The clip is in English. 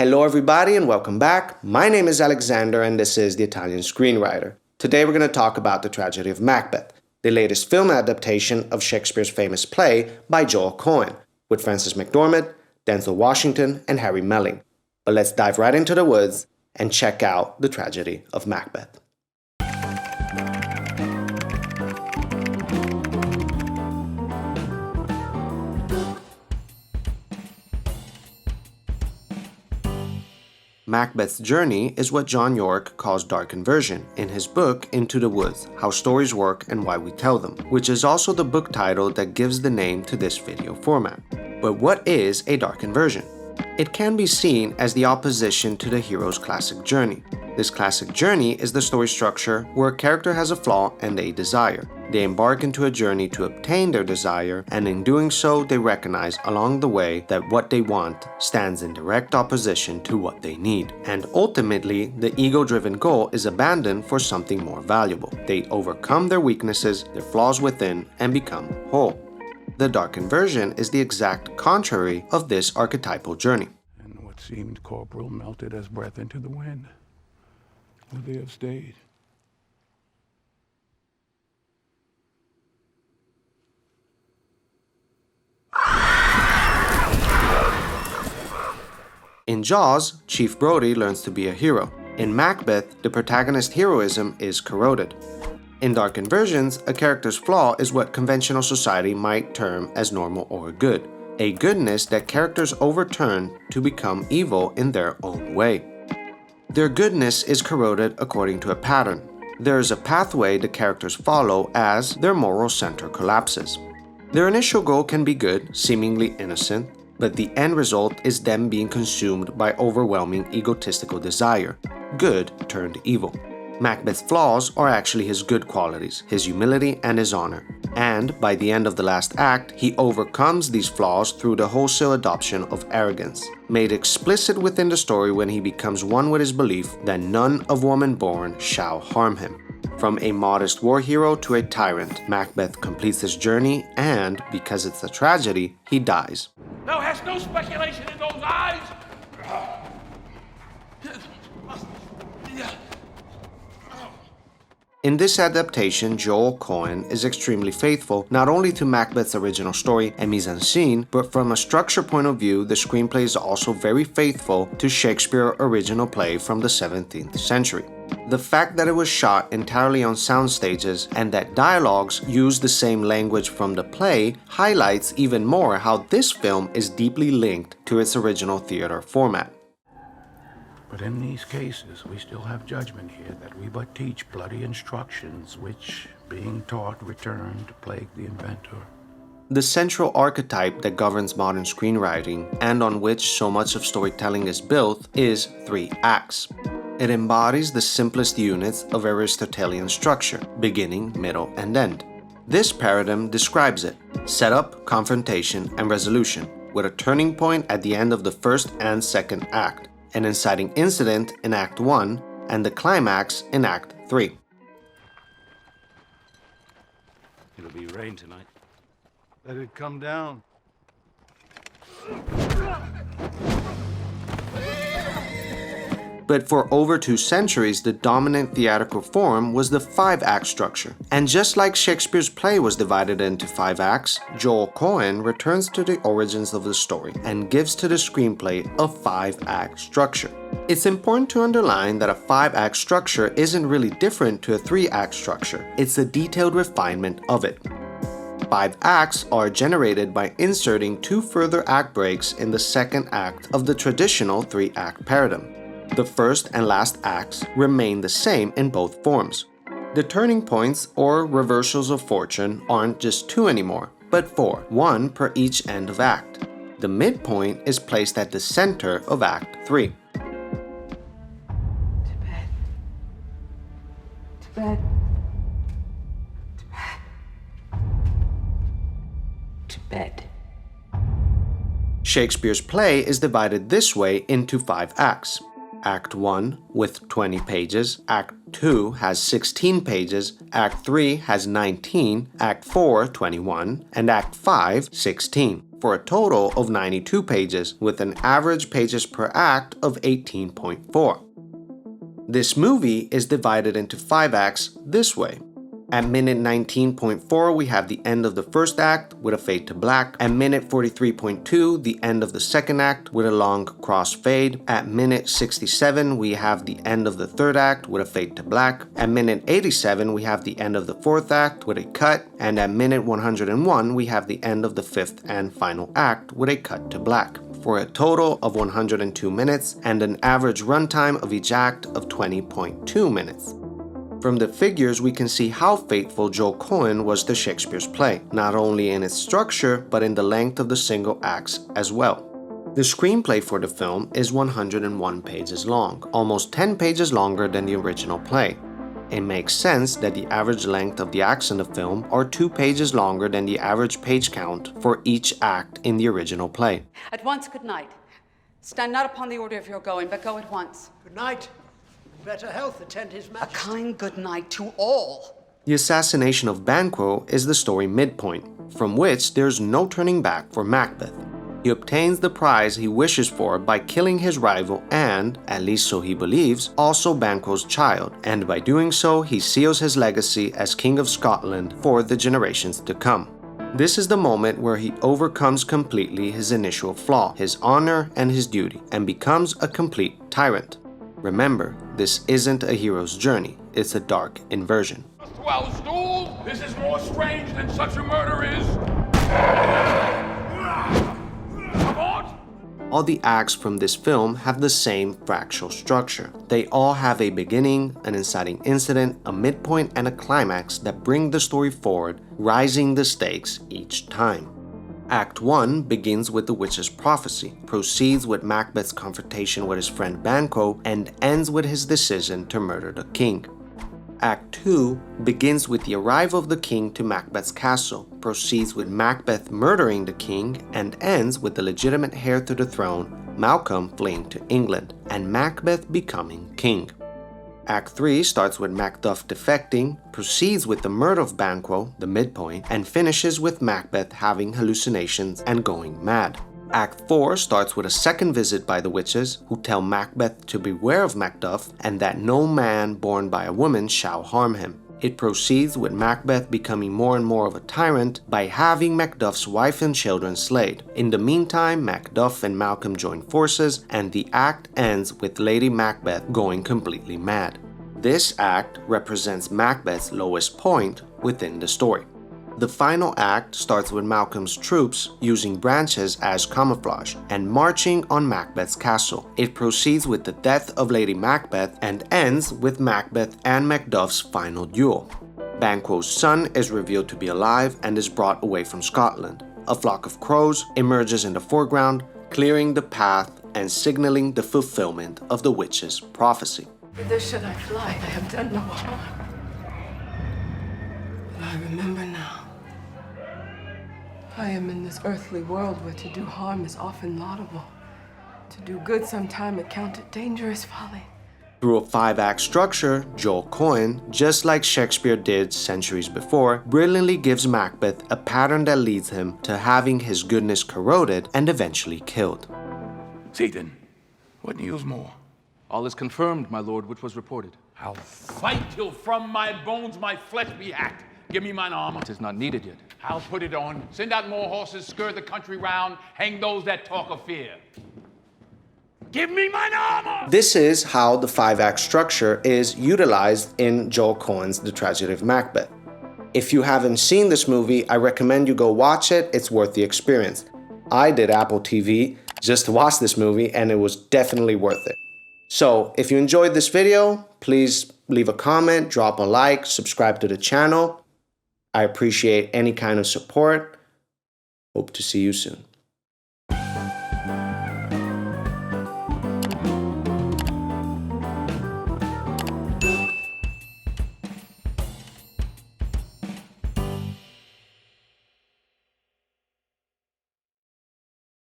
Hello everybody and welcome back. My name is Alexander and this is the Italian Screenwriter. Today we're going to talk about the Tragedy of Macbeth, the latest film adaptation of Shakespeare's famous play by Joel Coen, with Frances McDormand, Denzel Washington, and Harry Melling. But let's dive right into the woods and check out the Tragedy of Macbeth. Macbeth's journey is what John Yorke calls dark inversion in his book Into the Woods, How Stories Work and Why We Tell Them, which is also the book title that gives the name to this video format. But what is a dark inversion? It can be seen as the opposition to the hero's classic journey. This classic journey is the story structure where a character has a flaw and a desire. They embark into a journey to obtain their desire, and in doing so, they recognize along the way that what they want stands in direct opposition to what they need. And ultimately, the ego-driven goal is abandoned for something more valuable. They overcome their weaknesses, their flaws within, and become whole. The dark inversion is the exact contrary of this archetypal journey. And what seemed corporal melted as breath into the wind. Would they have stayed? In Jaws, Chief Brody learns to be a hero. In Macbeth, the protagonist's heroism is corroded. In dark inversions, a character's flaw is what conventional society might term as normal or good, a goodness that characters overturn to become evil in their own way. Their goodness is corroded according to a pattern. There is a pathway the characters follow as their moral center collapses. Their initial goal can be good, seemingly innocent, but the end result is them being consumed by overwhelming egotistical desire, good turned evil. Macbeth's flaws are actually his good qualities, his humility and his honor. And by the end of the last act, he overcomes these flaws through the wholesale adoption of arrogance, made explicit within the story when he becomes one with his belief that none of woman born shall harm him. From a modest war hero to a tyrant, Macbeth completes his journey and, because it's a tragedy, he dies. Thou hast no speculation in those eyes! In this adaptation, Joel Coen is extremely faithful not only to Macbeth's original story and mise-en-scene, but from a structure point of view, the screenplay is also very faithful to Shakespeare's original play from the 17th century. The fact that it was shot entirely on sound stages and that dialogues use the same language from the play highlights even more how this film is deeply linked to its original theater format. But in these cases, we still have judgment here that we but teach bloody instructions, which, being taught, return to plague the inventor. The central archetype that governs modern screenwriting, and on which so much of storytelling is built, is 3 acts. It embodies the simplest units of Aristotelian structure, beginning, middle, and end. This paradigm describes it: setup, confrontation, and resolution, with a turning point at the end of the first and second act, an inciting incident in Act 1, and the climax in Act 3. It'll be rain tonight. Let it come down. But for over 2 centuries, the dominant theatrical form was the 5-act structure. And just like Shakespeare's play was divided into 5 acts, Joel Coen returns to the origins of the story and gives to the screenplay a 5-act structure. It's important to underline that a 5-act structure isn't really different to a 3-act structure. It's a detailed refinement of it. 5 acts are generated by inserting 2 further act breaks in the second act of the traditional 3-act paradigm. The first and last acts remain the same in both forms. The turning points or reversals of fortune aren't just 2 anymore, but 4, 1 per each end of act. The midpoint is placed at the center of Act 3. To bed. To bed. To bed. To bed. Shakespeare's play is divided this way into 5 acts. Act 1 with 20 pages, Act 2 has 16 pages, Act 3 has 19, Act 4 21, and Act 5 16. for a total of 92 pages, with an average pages per act of 18.4. This movie is divided into 5 acts this way. At minute 19.4, we have the end of the first act with a fade to black. At minute 43.2, the end of the second act with a long cross fade. At minute 67, we have the end of the third act with a fade to black. At minute 87, we have the end of the fourth act with a cut. And at minute 101, we have the end of the fifth and final act with a cut to black, for a total of 102 minutes and an average runtime of each act of 20.2 minutes. From the figures, we can see how faithful Joel Coen was to Shakespeare's play, not only in its structure, but in the length of the single acts as well. The screenplay for the film is 101 pages long, almost 10 pages longer than the original play. It makes sense that the average length of the acts in the film are 2 pages longer than the average page count for each act in the original play. At once, good night. Stand not upon the order of your going, but go at once. Good night. Better health attend his A majesty. kind good night to all. The assassination of Banquo is the story midpoint, from which there's no turning back for Macbeth. He obtains the prize he wishes for by killing his rival and, at least so he believes, also Banquo's child, and by doing so he seals his legacy as King of Scotland for the generations to come. This is the moment where he overcomes completely his initial flaw, his honor and his duty, and becomes a complete tyrant. Remember, this isn't a hero's journey, it's a dark inversion. 12 stools! This is more strange than such a murder is. Come on! All the acts from this film have the same fractal structure. They all have a beginning, an inciting incident, a midpoint, and a climax that bring the story forward, rising the stakes each time. Act 1 begins with the witch's prophecy, proceeds with Macbeth's confrontation with his friend Banquo, and ends with his decision to murder the king. Act 2 begins with the arrival of the king to Macbeth's castle, proceeds with Macbeth murdering the king, and ends with the legitimate heir to the throne, Malcolm, fleeing to England, and Macbeth becoming king. Act 3 starts with Macduff defecting, proceeds with the murder of Banquo, the midpoint, and finishes with Macbeth having hallucinations and going mad. Act 4 starts with a second visit by the witches, who tell Macbeth to beware of Macduff and that no man born by a woman shall harm him. It proceeds with Macbeth becoming more and more of a tyrant by having Macduff's wife and children slayed. In the meantime, Macduff and Malcolm join forces, and the act ends with Lady Macbeth going completely mad. This act represents Macbeth's lowest point within the story. The final act starts with Malcolm's troops using branches as camouflage and marching on Macbeth's castle. It proceeds with the death of Lady Macbeth and ends with Macbeth and Macduff's final duel. Banquo's son is revealed to be alive and is brought away from Scotland. A flock of crows emerges in the foreground, clearing the path and signaling the fulfillment of the witch's prophecy. Whither should I fly? I have done no harm. But I remember now. I am in this earthly world where to do harm is often laudable. To do good sometime accounted dangerous folly. Through a 5-act structure, Joel Coen, just like Shakespeare did centuries before, brilliantly gives Macbeth a pattern that leads him to having his goodness corroded and eventually killed. Seaton, what news more? All is confirmed, my lord, which was reported. How Fight till from my bones my flesh be hacked. Give me mine armor. It is not needed yet. I'll put it on. Send out more horses, skirt the country round, hang those that talk of fear. Give me mine armor! This is how the 5-act structure is utilized in Joel Coen's The Tragedy of Macbeth. If you haven't seen this movie, I recommend you go watch it. It's worth the experience. I did Apple TV just to watch this movie, and it was definitely worth it. So, if you enjoyed this video, please leave a comment, drop a like, subscribe to the channel. I appreciate any kind of support. Hope to see you soon.